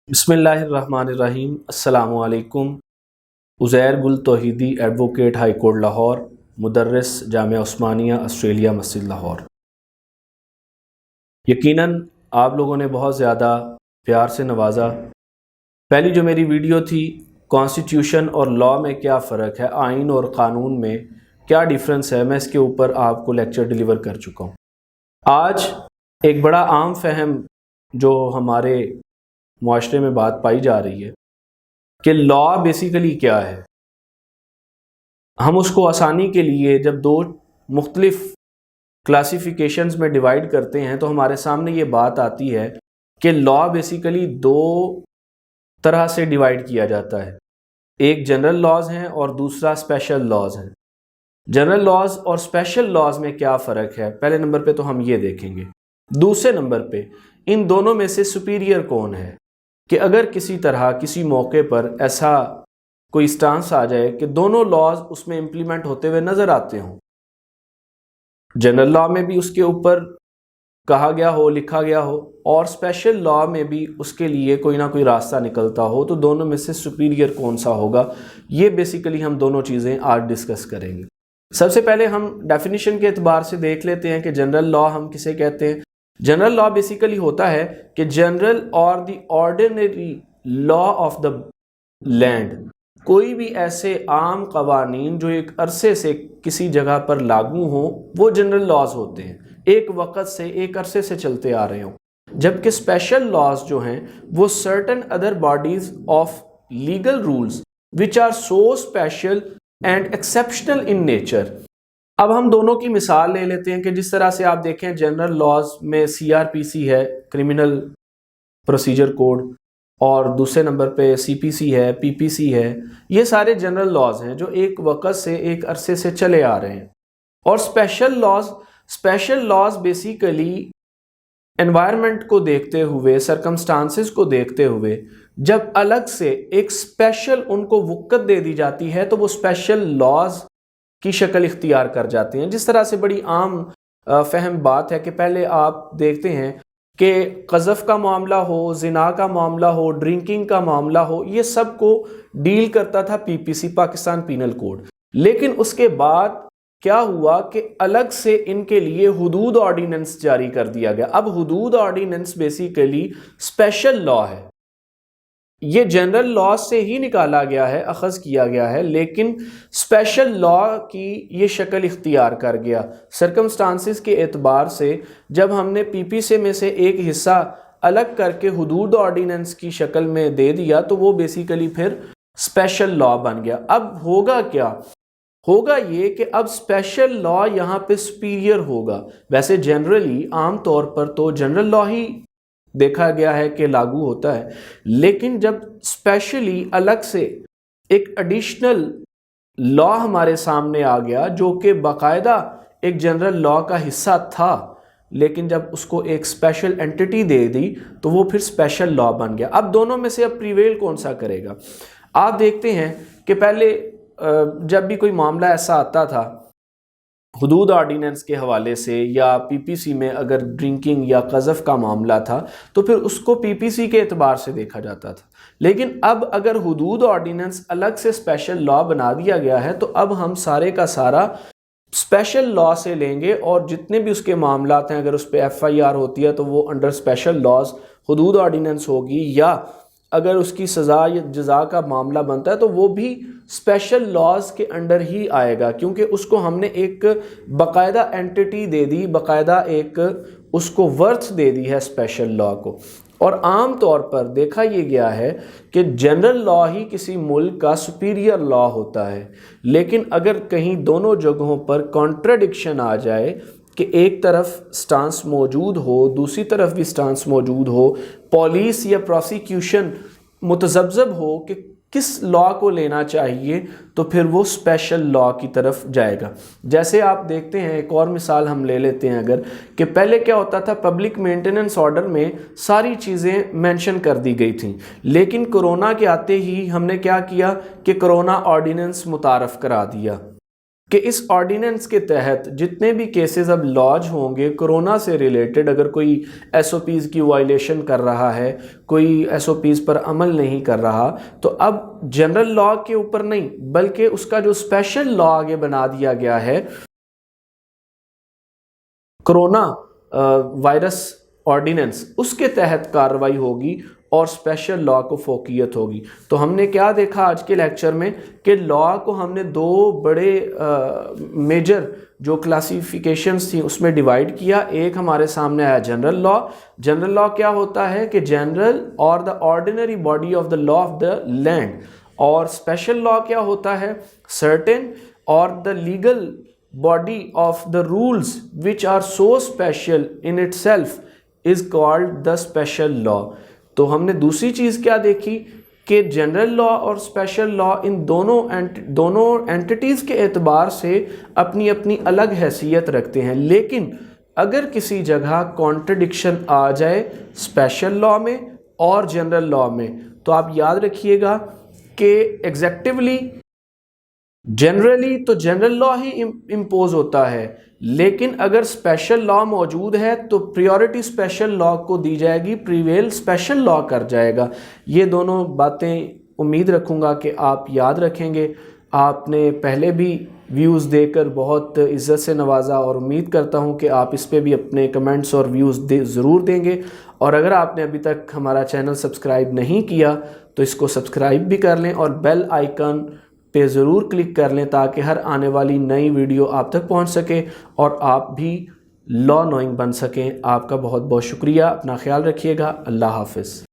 بسم اللہ الرحمن الرحیم۔ السلام علیکم۔ عزیر گل توحیدی، ایڈوکیٹ، ہائی کورٹ لاہور، مدرس، جامعہ عثمانیہ، آسٹریلیا، مسجد لاہور۔ یقیناً آپ لوگوں نے بہت زیادہ پیار سے نوازا۔ پہلی جو میری ویڈیو تھی کانسٹیٹیوشن اور لاء میں کیا فرق ہے، آئین اور قانون میں کیا ڈیفرنس ہے، میں اس کے اوپر آپ کو لیکچر ڈیلیور کر چکا ہوں۔ آج ایک بڑا عام فہم جو ہمارے معاشرے میں بات پائی جا رہی ہے کہ لاء بیسیکلی کیا ہے، ہم اس کو آسانی کے لیے جب دو مختلف کلاسیفیکیشنز میں ڈیوائیڈ کرتے ہیں تو ہمارے سامنے یہ بات آتی ہے کہ لاء بیسیکلی دو طرح سے ڈیوائیڈ کیا جاتا ہے، ایک جنرل لاز ہیں اور دوسرا اسپیشل لاز ہیں۔ جنرل لاز اور اسپیشل لاز میں کیا فرق ہے، پہلے نمبر پہ تو ہم یہ دیکھیں گے۔ دوسرے نمبر پہ ان دونوں میں سے سپیریئر کون ہے، کہ اگر کسی طرح کسی موقع پر ایسا کوئی اسٹانس آ جائے کہ دونوں لاز اس میں امپلیمنٹ ہوتے ہوئے نظر آتے ہوں، جنرل لاء میں بھی اس کے اوپر کہا گیا ہو، لکھا گیا ہو، اور اسپیشل لاء میں بھی اس کے لیے کوئی نہ کوئی راستہ نکلتا ہو، تو دونوں میں سے سپیریئر کون سا ہوگا، یہ بیسیکلی ہم دونوں چیزیں آج ڈسکس کریں گے۔ سب سے پہلے ہم ڈیفینیشن کے اعتبار سے دیکھ لیتے ہیں کہ جنرل لاء ہم کسے کہتے ہیں۔ جنرل لاء بیسیکلی ہوتا ہے کہ جنرل اور the ordinary law of the land, کوئی بھی ایسے عام قوانین جو ایک عرصے سے کسی جگہ پر لاگو ہوں وہ جنرل لاز ہوتے ہیں، ایک وقت سے ایک عرصے سے چلتے آ رہے ہوں۔ جبکہ اسپیشل لاز جو ہیں وہ certain other bodies of legal rules which are so special and exceptional in nature۔ اب ہم دونوں کی مثال لے لیتے ہیں کہ جس طرح سے آپ دیکھیں جنرل لاز میں CRPC ہے، کرمنل پروسیجر کوڈ، اور دوسرے نمبر پہ CPC ہے، PPC ہے، یہ سارے جنرل لاز ہیں جو ایک وقت سے ایک عرصے سے چلے آ رہے ہیں۔ اور اسپیشل لاز بیسیکلی انوائرمنٹ کو دیکھتے ہوئے، سرکمسٹانسز کو دیکھتے ہوئے جب الگ سے ایک اسپیشل ان کو وقت دے دی جاتی ہے تو وہ اسپیشل لاز کی شکل اختیار کر جاتے ہیں۔ جس طرح سے بڑی عام فہم بات ہے کہ پہلے آپ دیکھتے ہیں کہ قذف کا معاملہ ہو، زنا کا معاملہ ہو، ڈرنکنگ کا معاملہ ہو، یہ سب کو ڈیل کرتا تھا PPC، پاکستان پینل کوڈ۔ لیکن اس کے بعد کیا ہوا کہ الگ سے ان کے لیے حدود آرڈیننس جاری کر دیا گیا۔ اب حدود آرڈیننس بیسیکلی اسپیشل لاء ہے، یہ جنرل لاء سے ہی نکالا گیا ہے، اخذ کیا گیا ہے، لیکن اسپیشل لاء کی یہ شکل اختیار کر گیا۔ سرکمسٹانسز کے اعتبار سے جب ہم نے PPC میں سے ایک حصہ الگ کر کے حدود آرڈیننس کی شکل میں دے دیا تو وہ بیسیکلی پھر اسپیشل لاء بن گیا۔ اب ہوگا کیا؟ ہوگا یہ کہ اب اسپیشل لاء یہاں پہ سپیریئر ہوگا۔ ویسے جنرلی عام طور پر تو جنرل لاء ہی دیکھا گیا ہے کہ لاگو ہوتا ہے، لیکن جب اسپیشلی الگ سے ایک ایڈیشنل لاء ہمارے سامنے آ گیا جو کہ باقاعدہ ایک جنرل لاء کا حصہ تھا، لیکن جب اس کو ایک اسپیشل اینٹی دے دی تو وہ پھر اسپیشل لاء بن گیا۔ اب دونوں میں سے اب پریویل کون سا کرے گا؟ آپ دیکھتے ہیں کہ پہلے جب بھی کوئی معاملہ ایسا آتا تھا حدود آرڈیننس کے حوالے سے یا PPC میں اگر ڈرنکنگ یا قذف کا معاملہ تھا تو پھر اس کو PPC کے اعتبار سے دیکھا جاتا تھا، لیکن اب اگر حدود آرڈیننس الگ سے اسپیشل لاء بنا دیا گیا ہے تو اب ہم سارے کا سارا اسپیشل لاء سے لیں گے، اور جتنے بھی اس کے معاملات ہیں اگر اس پہ FIR ہوتی ہے تو وہ انڈر اسپیشل لاز حدود آرڈیننس ہوگی، یا اگر اس کی سزا یا جزا کا معاملہ بنتا ہے تو وہ بھی اسپیشل لاز کے انڈر ہی آئے گا، کیونکہ اس کو ہم نے ایک باقاعدہ اینٹی دے دی، باقاعدہ ایک اس کو ورتھ دے دی ہے اسپیشل لاء کو۔ اور عام طور پر دیکھا یہ گیا ہے کہ جنرل لاء ہی کسی ملک کا سپیریئر لاء ہوتا ہے، لیکن اگر کہیں دونوں جگہوں پر کانٹراڈکشن آ جائے کہ ایک طرف سٹانس موجود ہو، دوسری طرف بھی سٹانس موجود ہو، پولیس یا پروسیکیوشن متذبذب ہو کہ کس لاء کو لینا چاہیے، تو پھر وہ اسپیشل لاء کی طرف جائے گا۔ جیسے آپ دیکھتے ہیں، ایک اور مثال ہم لے لیتے ہیں اگر، کہ پہلے کیا ہوتا تھا، پبلک مینٹیننس آرڈر میں ساری چیزیں مینشن کر دی گئی تھیں، لیکن کرونا کے آتے ہی ہم نے کیا کیا کہ کرونا آرڈیننس متعارف کرا دیا۔ کہ اس آرڈیننس کے تحت جتنے بھی کیسز اب لاج ہوں گے کرونا سے ریلیٹڈ، اگر کوئی ایس او پیز کی وائلیشن کر رہا ہے، کوئی ایس او پیز پر عمل نہیں کر رہا، تو اب جنرل لاء کے اوپر نہیں بلکہ اس کا جو اسپیشل لاء آگے بنا دیا گیا ہے، کرونا وائرس آرڈیننس، اس کے تحت کارروائی ہوگی اور اسپیشل لاء کو فوقیت ہوگی۔ تو ہم نے کیا دیکھا آج کے لیکچر میں کہ لاء کو ہم نے دو بڑے میجر جو کلاسیفیکیشنز تھیں اس میں ڈیوائیڈ کیا۔ ایک ہمارے سامنے آیا جنرل لاء۔ جنرل لاء کیا ہوتا ہے کہ general or the ordinary body of the law of the land, اور اسپیشل لاء کیا ہوتا ہے certain or the legal body of the rules which are so special in itself is called the special law۔ تو ہم نے دوسری چیز کیا دیکھی کہ جنرل لاء اور اسپیشل لاء ان دونوں اینٹیٹیز کے اعتبار سے اپنی اپنی الگ حیثیت رکھتے ہیں، لیکن اگر کسی جگہ کانٹرڈکشن آ جائے اسپیشل لاء میں اور جنرل لاء میں تو آپ یاد رکھیے گا کہ ایگزیکٹولی جنرلی تو جنرل لاء ہی امپوز ہوتا ہے، لیکن اگر اسپیشل لاء موجود ہے تو پریورٹی اسپیشل لاء کو دی جائے گی، پریویل اسپیشل لاء کر جائے گا۔ یہ دونوں باتیں امید رکھوں گا کہ آپ یاد رکھیں گے۔ آپ نے پہلے بھی ویوز دے کر بہت عزت سے نوازا اور امید کرتا ہوں کہ آپ اس پہ بھی اپنے کمنٹس اور ویوز ضرور دیں گے، اور اگر آپ نے ابھی تک ہمارا چینل سبسکرائب نہیں کیا تو اس کو سبسکرائب بھی کر لیں اور بیل آئیکن پہ ضرور کلک کر لیں تاکہ ہر آنے والی نئی ویڈیو آپ تک پہنچ سکے اور آپ بھی لاء نوئنگ بن سکیں۔ آپ کا بہت بہت شکریہ، اپنا خیال رکھیے گا، اللہ حافظ۔